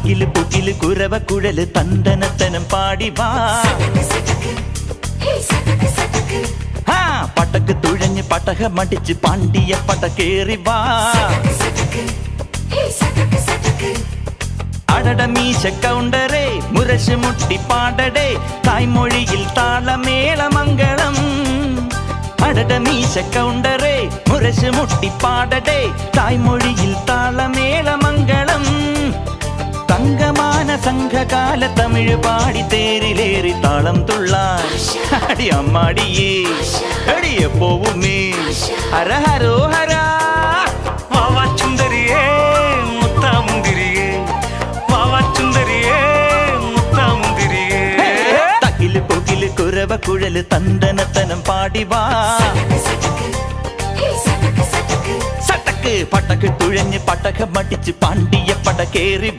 തകില് പുകില് കുരവ കുഴല് തന്തനത്തനം പാടി വാ. പടക്ക് തുഴഞ്ഞ് പടക മടിച്ച് പാണ്ടിയ പടക്കേറി വാ. അടട മീശ കൗണ്ടറേ മുരശ് മുട്ടി പാടടേ തായ്മൊഴിയിൽ താളമേളമംഗളം. അടട മീശ കൗണ്ടറേ മുരശ് മുട്ടി പാടടേ തായ്മൊഴിയിൽ താളമേളമംഗളം. തങ്കമാന സംഘകാല തമിഴ് പാടി തേരിലേറി താളം തുള്ളാൻ അടി അമ്മാടിയേ അടിയ പോവുമേ ഹര ഹരോ ഹരാ. വാവാ ചുന്ദരിയേ മുത്താമുന്തിരിയേ വാവാ ചുന്ദരിയേ മുത്താമുന്തിരിയേ. തകില് പുകില് കുരവ കുഴല് തന്തനത്തനം പാടി വാ. സട്ടക്ക് പടക്ക് തുഴഞ്ഞ് പടക മടിച്ച് പാണ്ടിയ പടക്കേറി